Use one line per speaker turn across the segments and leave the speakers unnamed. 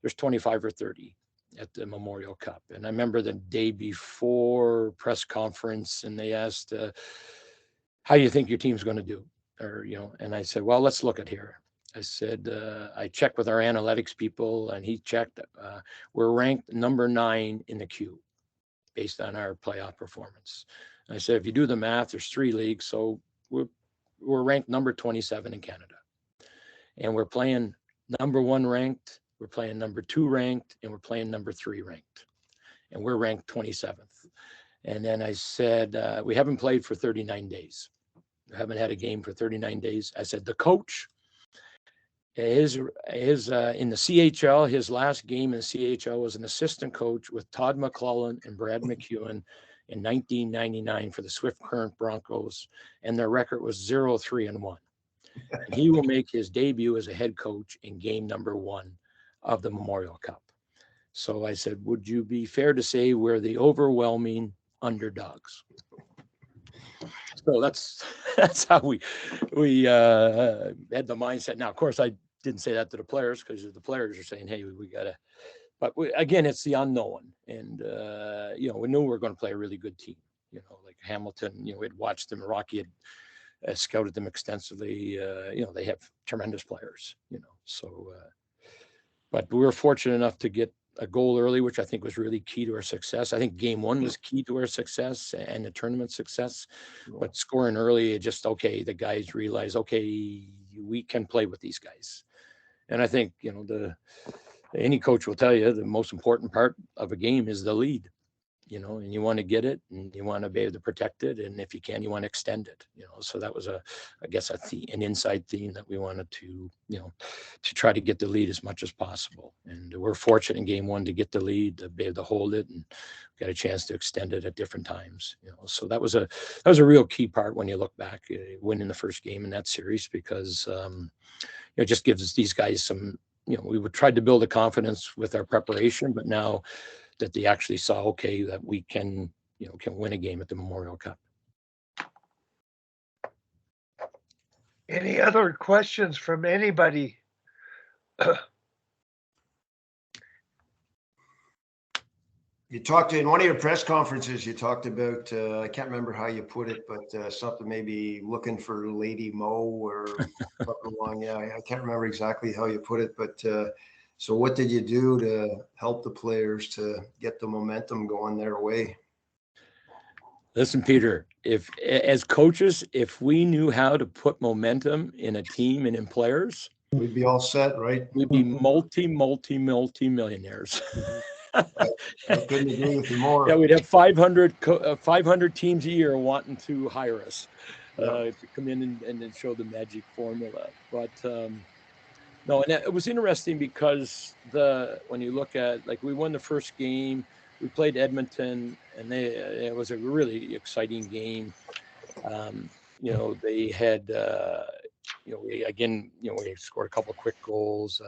there's 25 or 30 at the Memorial Cup. And I remember the day before press conference, and they asked, how do you think your team's going to do? Or, and I said, well, let's look at here. I said, I checked with our analytics people, and he checked. We're ranked number 9 in the queue based on our playoff performance. And I said, if you do the math, there's 3 leagues. So we're ranked number 27 in Canada. And we're playing number 1 ranked, we're playing number 2 ranked, and we're playing number 3 ranked. And we're ranked 27th. And then I said, we haven't played for 39 days. We haven't had a game for 39 days. I said, the coach, his in the CHL, his last game in the CHL was an assistant coach with Todd McClellan and Brad McEwen in 1999 for the Swift Current Broncos. And their record was 0-3-1. And he will make his debut as a head coach in game number 1 of the Memorial Cup. So I said, would you be fair to say we're the overwhelming underdogs? So that's how we had the mindset. Now, of course, I didn't say that to the players, because the players are saying, hey, we got to, but again, it's the unknown. And, we knew we were going to play a really good team, like Hamilton, we'd watched them. Rocky had scouted them extensively. They have tremendous players, so, but we were fortunate enough to get a goal early, which I think was really key to our success. I think game 1 was key to our success and the tournament success, but scoring early, the guys realized, we can play with these guys. And I think, any coach will tell you the most important part of a game is the lead. And you want to get it, and you want to be able to protect it. And if you can, you want to extend it, so that was an inside theme that we wanted to, to try to get the lead as much as possible. And we're fortunate in game 1 to get the lead, to be able to hold it, and got a chance to extend it at different times, so that was a real key part when you look back, winning the first game in that series, because, it just gives these guys some, we would try to build a confidence with our preparation, but now that they actually saw, that we can win a game at the Memorial Cup.
Any other questions from anybody?
You talked in one of your press conferences, you talked about, I can't remember how you put it, but something maybe looking for Lady Mo or something along. Yeah, I can't remember exactly how you put it, but so what did you do to help the players to get the momentum going their way?
Listen, Peter, as coaches, if we knew how to put momentum in a team and in players,
we'd be all set, right?
We'd be multi-millionaires.
I couldn't agree with you more.
Yeah, we'd have 500 teams a year wanting to hire us to come in and then show the magic formula. But no, and it was interesting because when you look at, like, we won the first game, we played Edmonton, and it was a really exciting game. They had, we scored a couple of quick goals.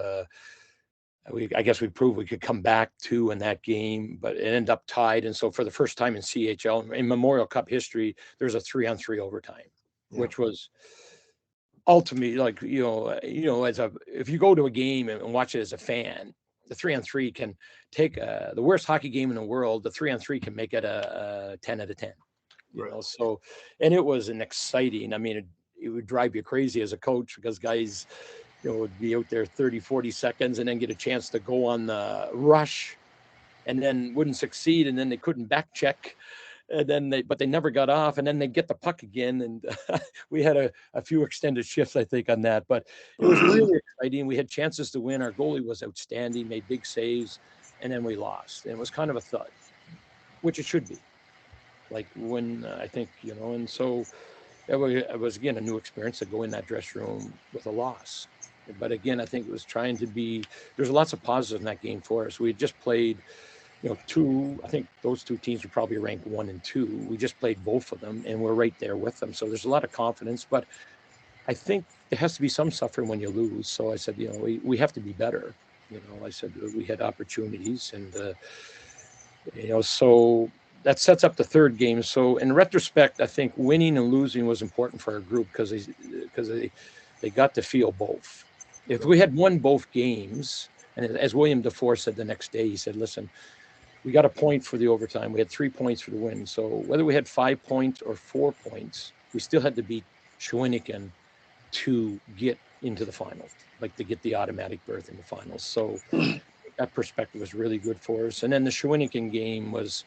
I guess we proved we could come back too in that game, but it ended up tied. And so for the first time in CHL, in Memorial Cup history, there's a 3-on-3 overtime, which was ultimately, like, if you go to a game and watch it as a fan, the 3-on-3 can take the worst hockey game in the world. The 3-on-3 can make it a 10 out of 10, so, and it was an exciting, it would drive you crazy as a coach, because guys, would be out there 30, 40 seconds and then get a chance to go on the rush and then wouldn't succeed. And then they couldn't back check. And then they never got off, and then they get the puck again. And we had a few extended shifts, I think, on that, but it was really exciting. We had chances to win. Our goalie was outstanding, made big saves, and then we lost. And it was kind of a thud, which it should be. Like when I think, and so it was, again, a new experience to go in that dressing room with a loss. But again, I think it was trying to be, there's lots of positives in that game for us. We had just played, I think those two teams were probably ranked 1 and 2. We just played both of them, and we're right there with them. So there's a lot of confidence, but I think there has to be some suffering when you lose. So I said, we have to be better. I said we had opportunities, and, so that sets up the third game. So in retrospect, I think winning and losing was important for our group, because they got to feel both. If we had won both games, And as William DeFore said the next day, he said, listen, we got a point for the overtime. We had 3 points for the win. So whether we had 5 points or 4 points, we still had to beat Shawinigan to get into the finals, like to get the automatic berth in the finals. So that perspective was really good for us. And then the Shawinigan game was,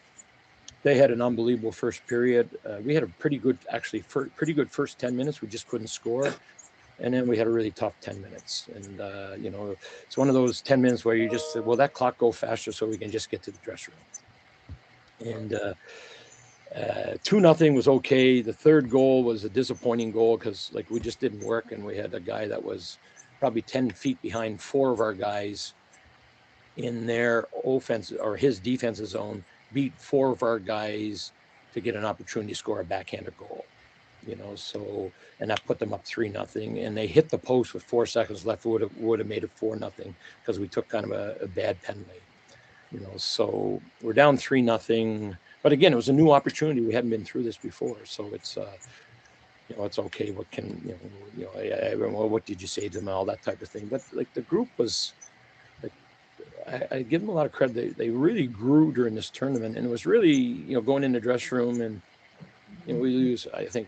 they had an unbelievable first period. We had a pretty good, actually, pretty good first 10 minutes. We just couldn't score. And then we had a really tough 10 minutes. And, you know, it's one of those 10 minutes where you just said, well, that clock go faster so we can just get to the dressing room. And 2-0 was okay. The third goal was a disappointing goal because, like, we just didn't work. And we had a guy that was probably 10 feet behind 4 of our guys in their offense or his defensive zone, beat 4 of our guys to get an opportunity to score a backhanded goal. You know, so, and that put them up 3-0, and they hit the post with 4 seconds left. Would have made it 4-0 because we took kind of a bad penalty. You know, so we're down 3-0. But again, it was a new opportunity. We hadn't been through this before, so it's you know, it's okay. What can what did you say to them? All that type of thing. But like the group was, like, I give them a lot of credit. They really grew during this tournament, and it was really, you know, going in the dressing room and, you know, we lose. I think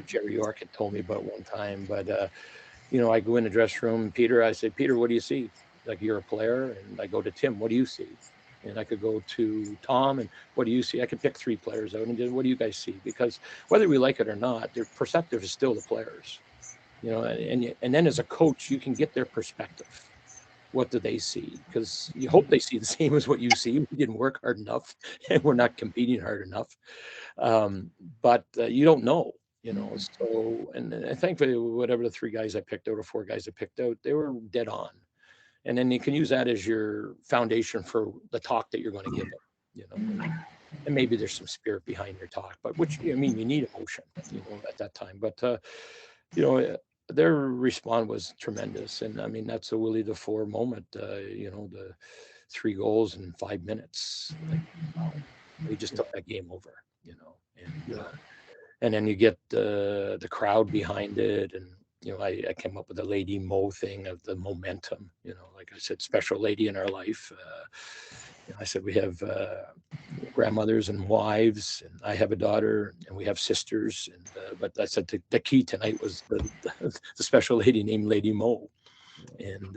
Jerry York had told me about one time, but you know, I go in the dressing room, Peter, I say, Peter, what do you see? Like, you're a player. And I go to Tim, what do you see? And I could go to Tom, and what do you see? I could pick 3 players out and just, what do you guys see? Because whether we like it or not, their perspective is still the players, you know, and then as a coach, you can get their perspective. What do they see? Because you hope they see the same as what you see. We didn't work hard enough and we're not competing hard enough. But you don't know, you know. So, and thankfully, whatever the 3 guys I picked out or 4 guys I picked out, they were dead on. And then you can use that as your foundation for the talk that you're going to give them, you know. And maybe there's some spirit behind your talk, but which, I mean, you need emotion, you know, at that time. But you know, their response was tremendous, and I mean, that's a Willie DeFore moment. You know, the 3 goals in 5 minutes. Like, wow, he just took that game over, you know. And then you get the crowd behind it, and you know, I came up with the Lady Mo thing of the momentum. You know, like I said, special lady in our life. You know, I said we have grandmothers and wives, and I have a daughter, and we have sisters. And but I said the key tonight was the special lady named Lady Mo. And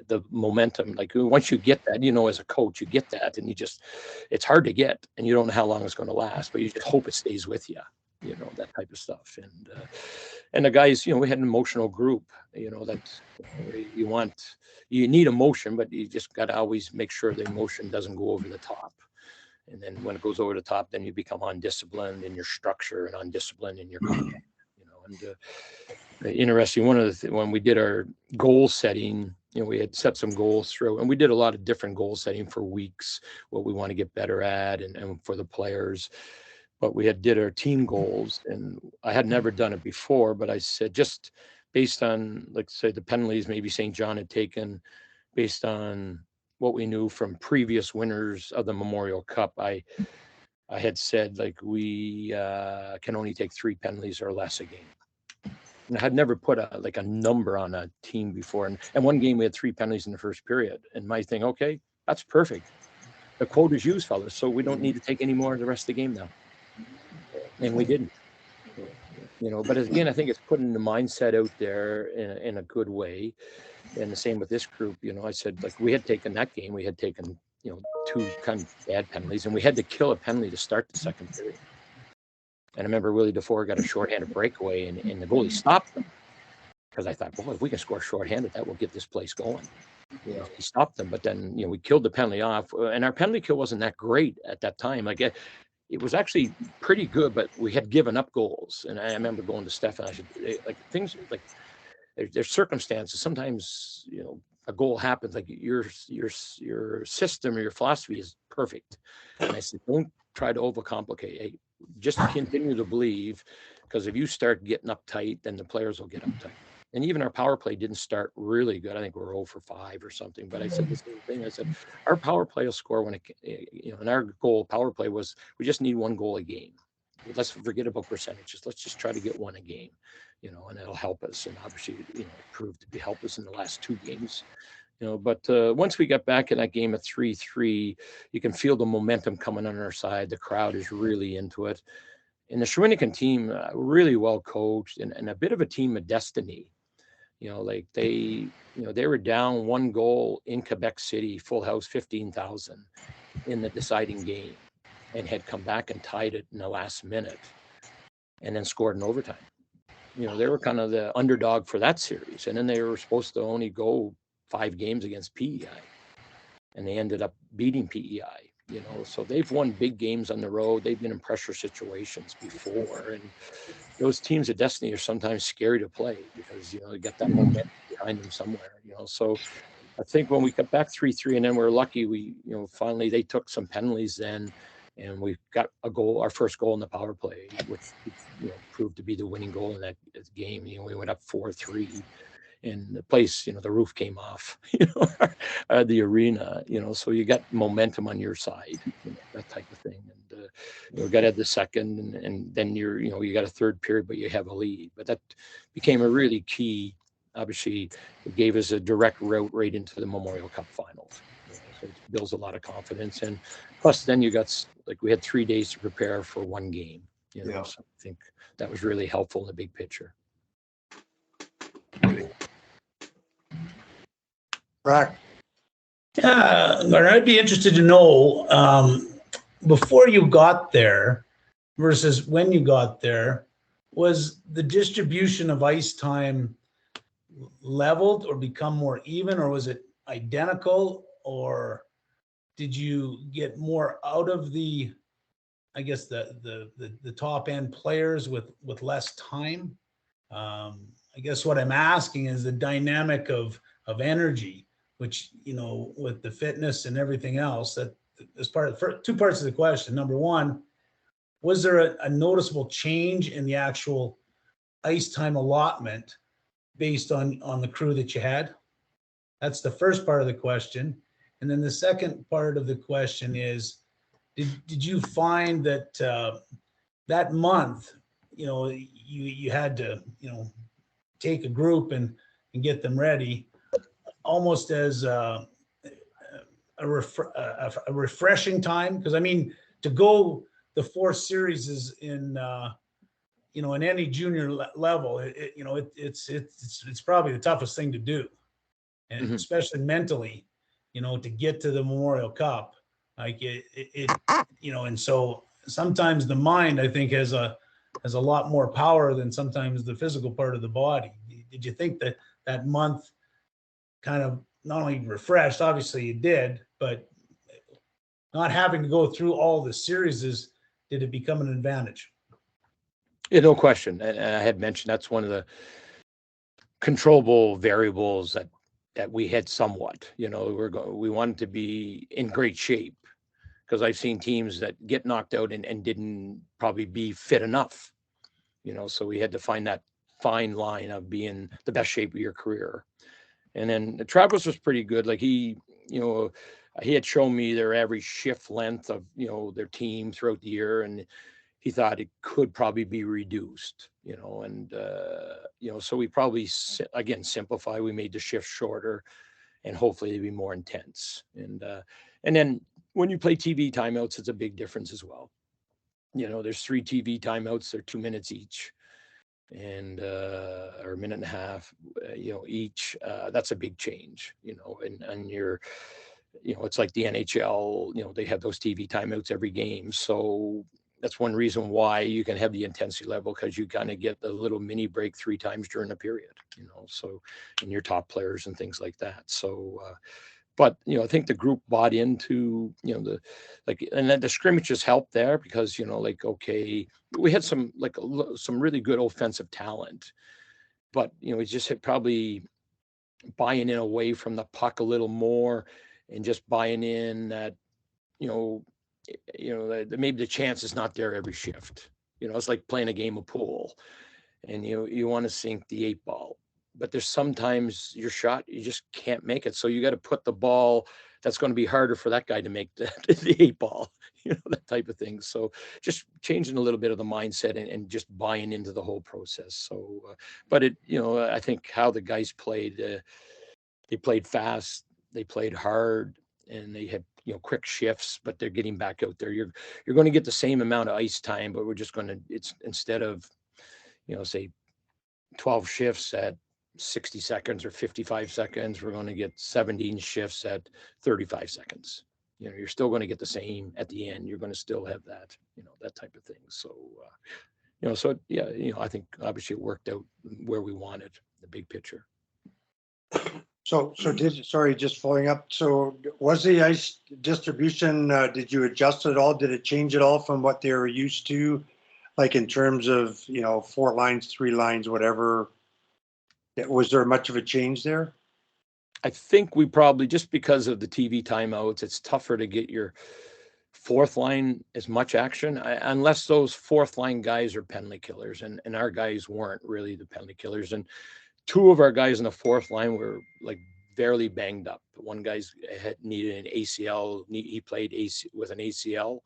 the momentum, like once you get that, you know, as a coach, you get that, and you just, it's hard to get, and you don't know how long it's going to last, but you just hope it stays with you, you know, that type of stuff. And the guys, you know, we had an emotional group, you know, that, you know, you need emotion, but you just got to always make sure the emotion doesn't go over the top. And then when it goes over the top, then you become undisciplined in your structure and undisciplined in your conduct, you know. And interesting, one of the when we did our goal setting, you know, we had set some goals through, and we did a lot of different goal setting for weeks, what we want to get better at, and for the players. But we did our team goals, and I had never done it before, but I said, just based on, like, say, the penalties maybe St. John had taken, based on what we knew from previous winners of the Memorial Cup, I had said, like, we can only take 3 penalties or less a game. And I had never put a number on a team before. And one game we had 3 penalties in the first period. And my thing, okay, that's perfect. The quote is used, fellas, so we don't need to take any more the rest of the game now. And we didn't. You know, but again, I think it's putting the mindset out there in a good way. And the same with this group. You know, I said, like, we had taken that game, we had taken, you know, 2 kind of bad penalties, and we had to kill a penalty to start the second period. And I remember Willie DeFore got a shorthanded breakaway, and the goalie stopped them. Because I thought, boy, if we can score shorthanded, that will get this place going. You know, he stopped them, but then, you know, we killed the penalty off, and our penalty kill wasn't that great at that time. Like, it was actually pretty good, but we had given up goals. And I remember going to Stefan. I said, like, things like there's circumstances. Sometimes, you know, a goal happens. Like, your system or your philosophy is perfect. And I said, don't try to overcomplicate. Hey, just continue to believe, because if you start getting uptight, then the players will get uptight. And even our power play didn't start really good. I think we're 0 for 5 or something. But I said the same thing. I said, our power play will score when it, you know, and our goal power play was, we just need 1 goal a game. Let's forget about percentages. Let's just try to get 1 a game, you know, and it'll help us. And obviously, you know, it proved to help us in the last 2 games. But once we got back in that game at 3-3, you can feel the momentum coming on our side. The crowd is really into it. And the Shawinigan team, really well coached and a bit of a team of destiny. Like they were down 1 goal in Quebec City, full house, 15,000 in the deciding game, and had come back and tied it in the last minute and then scored in overtime. They were kind of the underdog for that series. And then they were supposed to only go 5 games against PEI, and they ended up beating PEI. So they've won big games on the road. They've been in pressure situations before, and those teams of destiny are sometimes scary to play because they got that momentum behind them somewhere. So I think when we got back 3-3, and then we're lucky, we finally they took some penalties then, and we got a goal, our first goal in the power play, which proved to be the winning goal in that game. We went up 4-3. And the place, the roof came off, the arena, so you got momentum on your side, that type of thing. And, we got to have the second, and then you got a third period, but you have a lead. But that became a really key, obviously, it gave us a direct route right into the Memorial Cup finals. So it builds a lot of confidence. And plus, then we had 3 days to prepare for one game,
Yeah.
So I think that was really helpful in the big picture.
Brack.
Yeah, Gardiner, I'd be interested to know before you got there versus when you got there, was the distribution of ice time leveled or become more even, or was it identical, or did you get more out of the, I guess the top end players with less time? I guess what I'm asking is the dynamic of energy, which with the fitness and everything else, that is part of the 2 parts of the question. Number one, was there a noticeable change in the actual ice time allotment based on the crew that you had? That's the first part of the question. And then the second part of the question is, did you find that that month, you had to, take a group and get them ready almost as a refreshing time? Because I mean, to go the 4 series is in in any junior level, it's probably the toughest thing to do, and especially mentally, to get to the Memorial Cup, like it and so sometimes the mind, I think, has a lot more power than sometimes the physical part of the body. Did you think that month kind of not only refreshed, obviously you did, but not having to go through all the series, did it become an advantage?
Yeah, no question. And I had mentioned that's one of the controllable variables that we had somewhat. We wanted to be in great shape, because I've seen teams that get knocked out and didn't probably be fit enough. So we had to find that fine line of being the best shape of your career. And then Travis was pretty good. Like he had shown me their average shift length of, their team throughout the year. And he thought it could probably be reduced, and, so we probably, again, simplify. We made the shift shorter and hopefully they'd be more intense. And then when you play TV timeouts, it's a big difference as well. There's 3 TV timeouts. They're 2 minutes each, and or a minute and a half, each. That's a big change, and you're, it's like the NHL. They have those TV timeouts every game, so that's one reason why you can have the intensity level, because you kind of get the little mini break 3 times during a period. So, and your top players and things like that. So. But I think the group bought into and then the scrimmages helped there, because okay, we had some really good offensive talent, but we just had probably buying in away from the puck a little more, and just buying in that that maybe the chance is not there every shift. It's like playing a game of pool, and you want to sink the 8 ball. But there's sometimes your shot, you just can't make it. So you got to put the ball that's going to be harder for that guy to make the 8 ball, that type of thing. So just changing a little bit of the mindset and just buying into the whole process. So, but I think how the guys played, they played fast, they played hard, and they had, quick shifts, but they're getting back out there. You're going to get the same amount of ice time, but we're just going to, it's instead of, say 12 shifts at 60 seconds or 55 seconds, we're going to get 17 shifts at 35 seconds. You're still going to get the same at the end. You're going to still have that, that type of thing. So, so yeah, I think obviously it worked out where we wanted, the big picture.
Sorry, just following up. So was the ice distribution, did you adjust it all? Did it change at all from what they were used to? Like in terms of, 4 lines, 3 lines, whatever. Was there much of a change there?
I think we probably, just because of the TV timeouts, it's tougher to get your fourth line as much action, unless those fourth line guys are penalty killers, and our guys weren't really the penalty killers. And 2 of our guys in the fourth line were like barely banged up. One guy's had needed an ACL. He played with an ACL.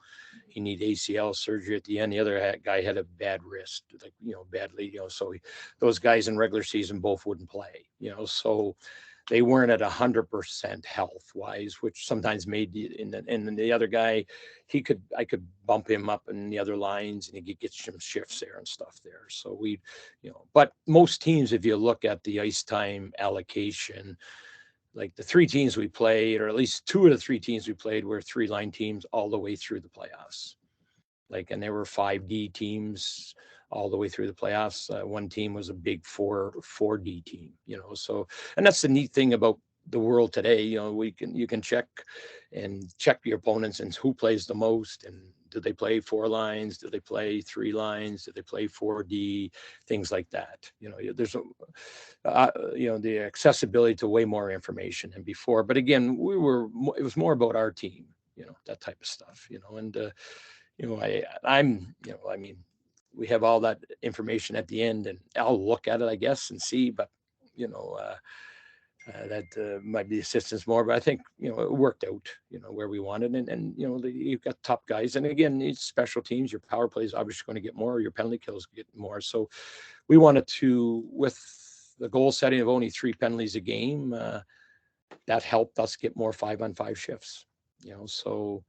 He needed ACL surgery at the end. The other guy had a bad wrist, like, badly, so those guys in regular season both wouldn't play, so they weren't at 100% health wise, which sometimes made and the other guy, I could bump him up in the other lines, and he could get some shifts there and stuff there. So we, but most teams, if you look at the ice time allocation, like the 3 teams we played, or at least 2 of the 3 teams we played were 3-line teams all the way through the playoffs. And there were 5D teams all the way through the playoffs. One team was a big 4D team, so, and that's the neat thing about the world today. You can check your opponents and who plays the most, and do they play 4 lines? Do they play 3 lines? Do they play 4D? Things like that. There's the accessibility to way more information than before. But again, it was more about our team, that type of stuff, and we have all that information at the end, and I'll look at it, I guess, and see, but that might be assistance more, but I think, it worked out, where we wanted. And you've got top guys. And again, these special teams, your power play is obviously going to get more, your penalty kills get more. So we wanted to, with the goal setting of only 3 penalties a game, that helped us get more 5-on-5 shifts, so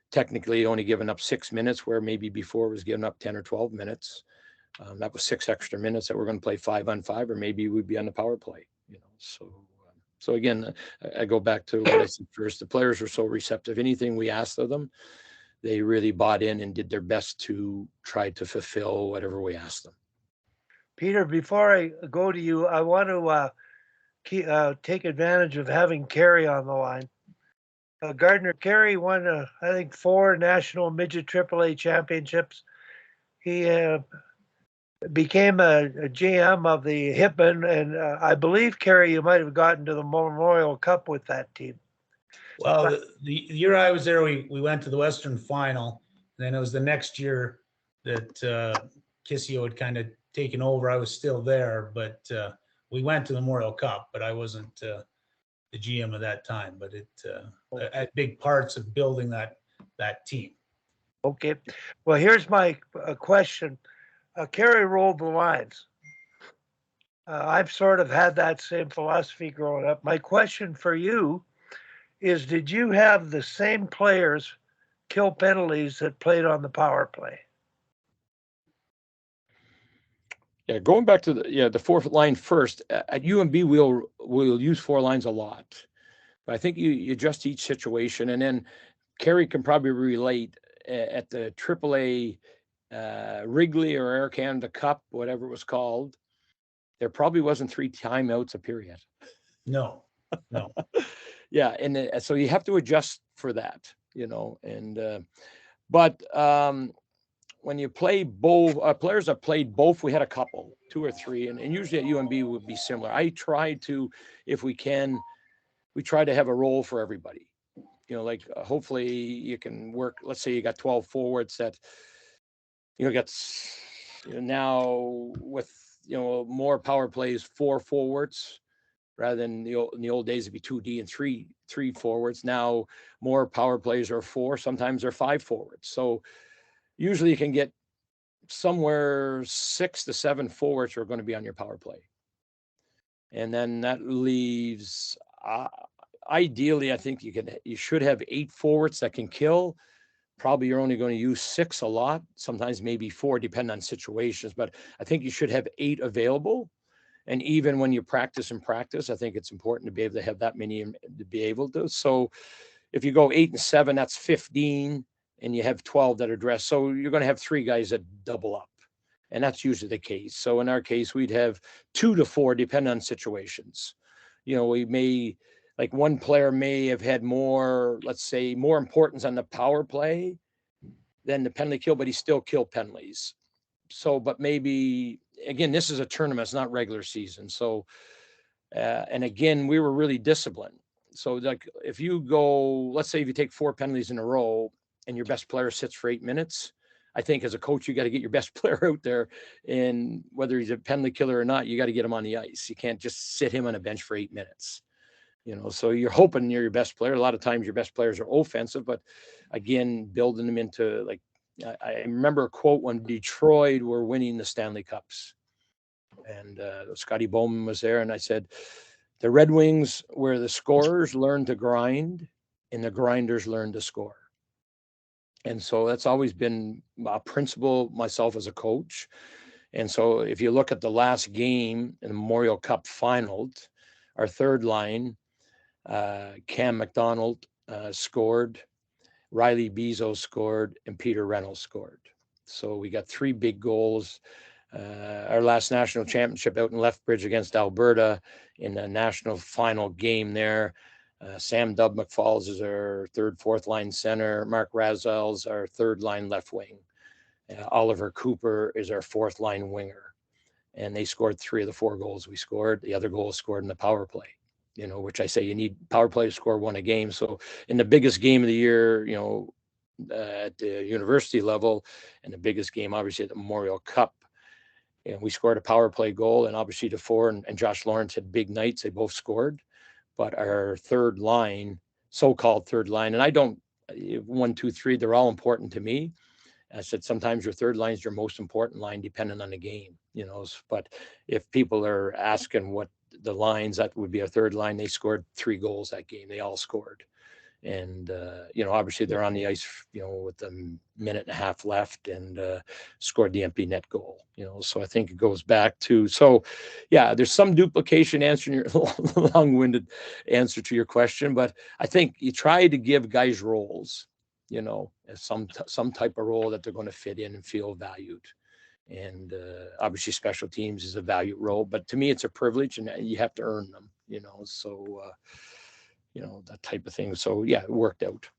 technically only giving up 6 minutes, where maybe before it was giving up 10 or 12 minutes. That was 6 extra minutes that we're going to play 5-on-5, or maybe we'd be on the power play, So again, I go back to what I said first. The players were so receptive. Anything we asked of them, they really bought in and did their best to try to fulfill whatever we asked them.
Peter, before I go to you, I want to take advantage of having Kerry on the line. Gardiner, Kerry won, I think, 4 national midget AAA championships. He became a GM of the Hitman, and I believe, Kerry, you might have gotten to the Memorial Cup with that team.
Well, the year I was there, we went to the Western Final. And then it was the next year that Kissio had kind of taken over. I was still there, but we went to the Memorial Cup, but I wasn't the GM of that time. But it had big parts of building that team.
Okay. Well, here's my question. Kerry rolled the lines. I've sort of had that same philosophy growing up. My question for you is, did you have the same players kill penalties that played on the power play?
Yeah, going back to the 4th line first, at UMB, we'll use 4 lines a lot. But I think you adjust each situation, and then Kerry can probably relate at the AAA Wrigley or Air Canada Cup, whatever it was called. There probably wasn't 3 timeouts a period.
No.
Yeah, and so you have to adjust for that, and but when you play both, players that played both, we had a couple, 2 or 3, and usually at UMB would be similar. I try to, if we can, we try to have a role for everybody. Hopefully you can work. Let's say you got 12 forwards that, got now with, more power plays, 4 forwards rather than in the old days it'd be 2D and 3 forwards. Now more power plays are 4. Sometimes they're 5 forwards. So usually you can get somewhere 6 to 7 forwards who are going to be on your power play. And then that leaves ideally, I think you should have 8 forwards that can kill. Probably you're only going to use 6 a lot, sometimes maybe 4, depending on situations. But I think you should have 8 available. And even when you practice, I think it's important to be able to have that many to be able to. So if you go 8 and 7, that's 15, and you have 12 that are dressed. So you're going to have 3 guys that double up. And that's usually the case. So in our case, we'd have 2 to 4, depending on situations. We may, like one player may have had more, let's say, more importance on the power play than the penalty kill, but he still killed penalties. So, but maybe, again, this is a tournament, it's not regular season. So, and again, we were really disciplined. So like if you go, let's say if you take 4 penalties in a row and your best player sits for 8 minutes, I think as a coach, you got to get your best player out there, and whether he's a penalty killer or not, you got to get him on the ice. You can't just sit him on a bench for 8 minutes. So you're hoping you're your best player. A lot of times your best players are offensive, but again, building them into, like, I remember a quote when Detroit were winning the Stanley Cups, and Scotty Bowman was there, and I said, the Red Wings, where the scorers learn to grind and the grinders learn to score. And so that's always been a principle myself as a coach. And so if you look at the last game in the Memorial Cup final, our third line, Cam McDonald scored, Riley Bezo scored, and Peter Reynolds scored. So we got 3 big goals. Our last national championship out in Lethbridge against Alberta in the national final game there. Sam Dub McFalls is our third, fourth line center. Mark Razel's our third line left wing. Oliver Cooper is our fourth line winger. And they scored 3 of the 4 goals we scored. The other goal scored in the power play, which I say you need power play to score 1 a game. So in the biggest game of the year, at the university level, and the biggest game, obviously, at the Memorial Cup, and we scored a power play goal, and obviously DeFore and Josh Lawrence had big nights. They both scored. But our third line, so-called third line, and I don't, 1, 2, 3, they're all important to me. I said, sometimes your third line is your most important line, depending on the game, but if people are asking what the lines, that would be our third line. They scored 3 goals that game. They all scored. And, obviously they're on the ice, with a minute and a half left, and scored the empty net goal, so I think it goes back to, so yeah, there's some duplication answering your long-winded answer to your question, but I think you try to give guys roles, as some type of role that they're going to fit in and feel valued. And obviously special teams is a valued role, but to me, it's a privilege, and you have to earn them, so that type of thing. So yeah, it worked out.